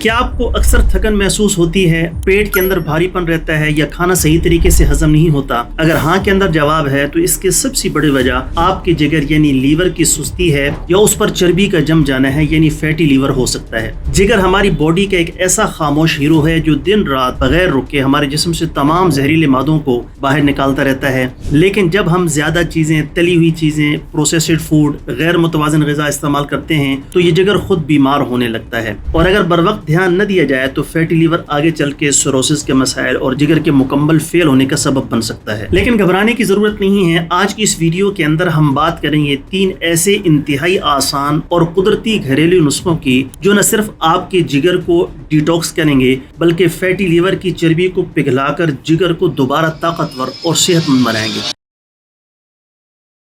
क्या आपको अक्सर थकन महसूस होती है, पेट के अंदर भारीपन रहता है या खाना सही तरीके से हजम नहीं होता? अगर हाँ के अंदर जवाब है तो इसकी सबसे बड़ी वजह आपके जिगर यानी लीवर की सुस्ती है या उस पर चर्बी का जम जाना है यानी फैटी लीवर हो सकता है। जिगर हमारी बॉडी का एक ऐसा खामोश हीरो है जो दिन रात बगैर रुके हमारे जिस्म से तमाम जहरीले मादों को बाहर निकालता रहता है। लेकिन जब हम ज्यादा चीजें, तली हुई चीजें, प्रोसेस्ड फूड, गैर मुतवाज़न ग़िज़ा इस्तेमाल करते हैं तो ये जिगर खुद बीमार होने लगता है। और अगर बर वक्त ध्यान न दिया जाए तो फैटी लीवर आगे चल के सिरोसिस के मसाइल और जिगर के मुकम्मल फेल होने का सबब बन सकता है। लेकिन घबराने की जरूरत नहीं है। आज की इस वीडियो के अंदर हम बात करेंगे 3 ऐसे इंतहाई आसान और कुदरती घरेलू नुस्खों की जो न सिर्फ आपके जिगर को डिटॉक्स करेंगे बल्कि फैटी लीवर की चर्बी को पिघलाकर जिगर को दोबारा ताकतवर और सेहतमंद बनाएंगे।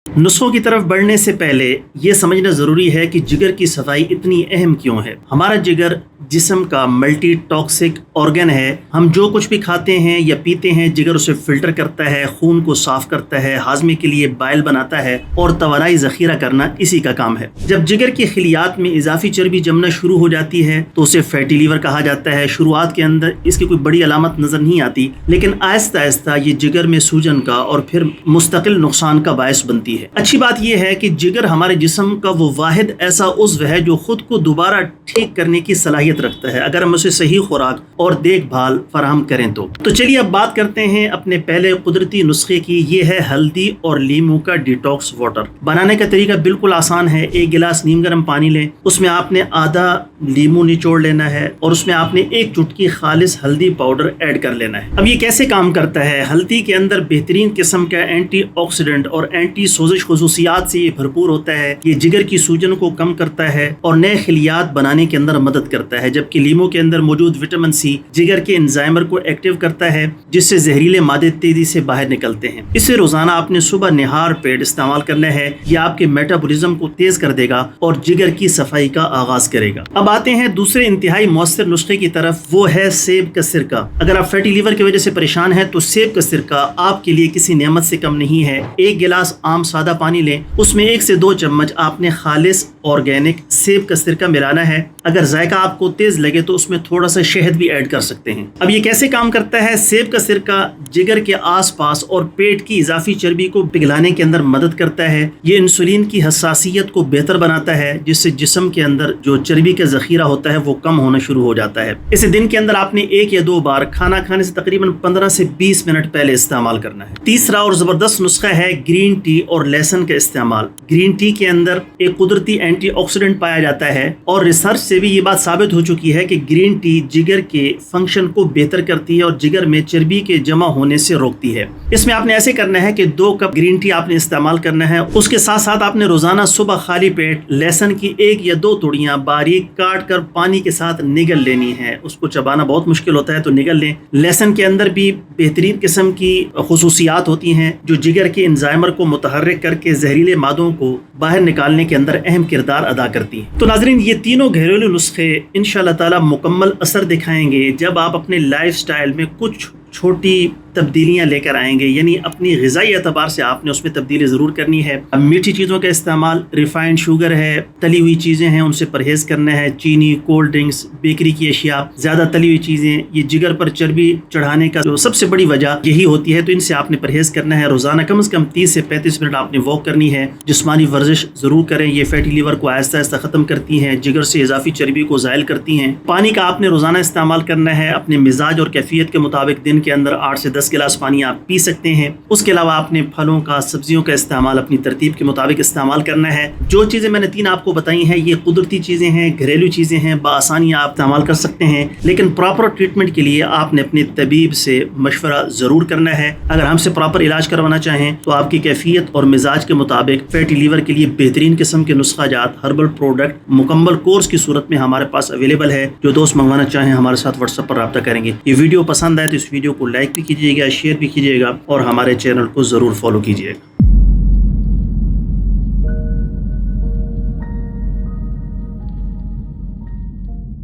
नुस्खों की तरफ बढ़ने से पहले ये समझना जरूरी है कि जिगर की सफाई इतनी अहम क्यों है। हमारा जिगर जिस्म का मल्टी टॉक्सिक ऑर्गन है। हम जो कुछ भी खाते हैं या पीते हैं जिगर उसे फिल्टर करता है, खून को साफ करता है, हाजमे के लिए बाइल बनाता है और तवानाई जखीरा करना इसी का काम है। जब जिगर की खिलियात में इजाफी चर्बी जमना शुरू हो जाती है तो उसे फैटी लीवर कहा जाता है। शुरुआत के अंदर इसकी कोई बड़ी अलामत नजर नहीं आती, लेकिन आहिस्ता आहिस्ता ये जिगर में सूजन का और फिर मुस्तकिल नुकसान का बायस बनती है। अच्छी बात यह है कि जिगर हमारे जिस्म का वो वाहिद ऐसा उज़्व है जो खुद को दोबारा ठीक करने की सलाहियत रखता है अगर हम उसे सही खुराक और देखभाल फराहम करें तो चलिए अब बात करते हैं अपने पहले कुदरती नुस्खे की। ये है हल्दी और लीमू का डिटॉक्स वाटर। बनाने का तरीका बिल्कुल आसान है। 1 गिलास नीम गर्म पानी लें, उसमें आपने आधा लीमू निचोड़ लेना है और उसमें आपने 1 चुटकी खालिस हल्दी पाउडर ऐड कर लेना है। अब ये कैसे काम करता है? हल्दी के अंदर बेहतरीन किस्म का एंटीऑक्सीडेंट और एंटी सोजिश खुसूसियात से ये भरपूर होता है। ये जिगर की सूजन को कम करता है और नए खिलियात बनाने के अंदर मदद करता है, जबकि लीमू के अंदर मौजूद विटामिन सी जिगर के एंजाइमर को एक्टिव करता है जिससे जहरीले मादे तेजी से बाहर निकलते हैं। इसे रोजाना आपने सुबह निहार पेट इस्तेमाल करना है। यह आपके मेटाबॉलिज्म को तेज कर देगा और जिगर की सफाई का आगाज करेगा। अब आते हैं दूसरे इंतहाई मौसर नुस्खे की तरफ, वो है सेब का सिरका। अगर आप फैटी लीवर की वजह से परेशान हैं तो सेब का सिरका आपके लिए किसी नेमत से कम नहीं है। 1 गिलास आम सादा पानी लें, उसमें 1 से 2 चम्मच आपने खालिस ऑर्गेनिक सेब का सिरका मिलाना है। अगर जायका आपको तेज लगे तो उसमें थोड़ा सा शहद भी ऐड कर सकते हैं। अब ये कैसे काम करता है? सेब का सिरका जिगर के आसपास और पेट की इजाफी चर्बी को पिघलाने के अंदर मदद करता है। ये इंसुलिन की हसासियत को बेहतर बनाता है जिससे जिस्म के अंदर जो चर्बी का जखीरा होता है वो कम होना शुरू हो जाता है। इसे दिन के अंदर आपने 1 या 2 बार खाना खाने से तकरीबन 15 से 20 मिनट पहले इस्तेमाल करना है। तीसरा और जबरदस्त नुस्खा है ग्रीन टी और लहसुन का इस्तेमाल। ग्रीन टी के अंदर एक कुदरती एंटीऑक्सीडेंट पाया जाता है और रिसर्च से भी ये बात साबित हो चुकी है कि ग्रीन टी जिगर के फंक्शन को बेहतर करती है और जिगर में चर्बी के जमा होने से रोकती है। इसमें आपने ऐसे करना है कि 2 कप ग्रीन टी आपने इस्तेमाल करना है। उसके साथ साथ आपने रोजाना सुबह खाली पेट लहसुन की 1 या 2 तोड़ियां बारीक काट कर पानी के साथ निगल लेनी है। उसको चबाना बहुत मुश्किल होता है तो निगल लें। लहसुन के अंदर भी बेहतरीन किस्म की खुसूसियात होती हैं जो जिगर के एंजाइमर को मुतहर्रिक करके जहरीले मादों को बाहर निकालने के अंदर अहम किरदार अदा करती है। तो नाज़रीन, ये तीनों घरेलू नुस्खे इंशाअल्लाह ताला मुकम्मल असर दिखाएंगे जब आप अपने लाइफस्टाइल में कुछ छोटी तब्दीलियां लेकर आएंगे। यानी अपनी ग़िज़ाई एतबार से आपने उसमें तब्दीली ज़रूर करनी है। मीठी चीज़ों का इस्तेमाल, रिफाइंड शुगर है, तली हुई चीज़ें हैं उनसे परहेज़ करना है। चीनी, कोल्ड ड्रिंक्स, बेकरी की अशिया, ज़्यादा तली हुई चीज़ें, ये जिगर पर चर्बी चढ़ाने का जो सबसे बड़ी वजह यही होती है, तो इनसे आपने परहेज़ करना है। रोज़ाना कम से कम 30 से 35 मिनट आपने वॉक करनी है। जिस्मानी वर्जिश ज़रूर करें। ये फैटी लीवर को आहिस्ता आहिस्ता ख़त्म करती हैं, जिगर से इजाफी चर्बी को ज़ायल करती हैं। पानी का आपने रोज़ाना इस्तेमाल करना है। अपने मिजाज और कैफियत के मुताबिक दिन के अंदर 8 से 10 गिलास पानी आप पी सकते हैं। उसके अलावा आपने फलों का, सब्जियों का इस्तेमाल अपनी तरतीब के मुताबिक इस्तेमाल करना है। जो चीज़ें मैंने 3 आपको बताई हैं ये कुदरती चीज़ें हैं, घरेलू चीज़ें हैं, बआसानी आप इस्तेमाल कर सकते हैं। लेकिन प्रॉपर ट्रीटमेंट के लिए आपने अपने तबीब से मशवरा ज़रूर करना है। अगर हमसे प्रॉपर इलाज करवाना चाहें तो आपकी कैफियत और मिजाज के मुताबिक फैटी लीवर के लिए बेहतरीन किस्म के नुस्खाजात, हर्बल प्रोडक्ट मुकम्मल कोर्स की सूरत में हमारे पास अवेलेबल है। जो दोस्त मंगवाना चाहें हमारे साथ व्हाट्सएप पर रब्ता करेंगे। ये वीडियो पसंद आए तो इस वीडियो को लाइक भी कीजिएगा, शेयर भी कीजिएगा और हमारे चैनल को ज़रूर फॉलो कीजिएगा।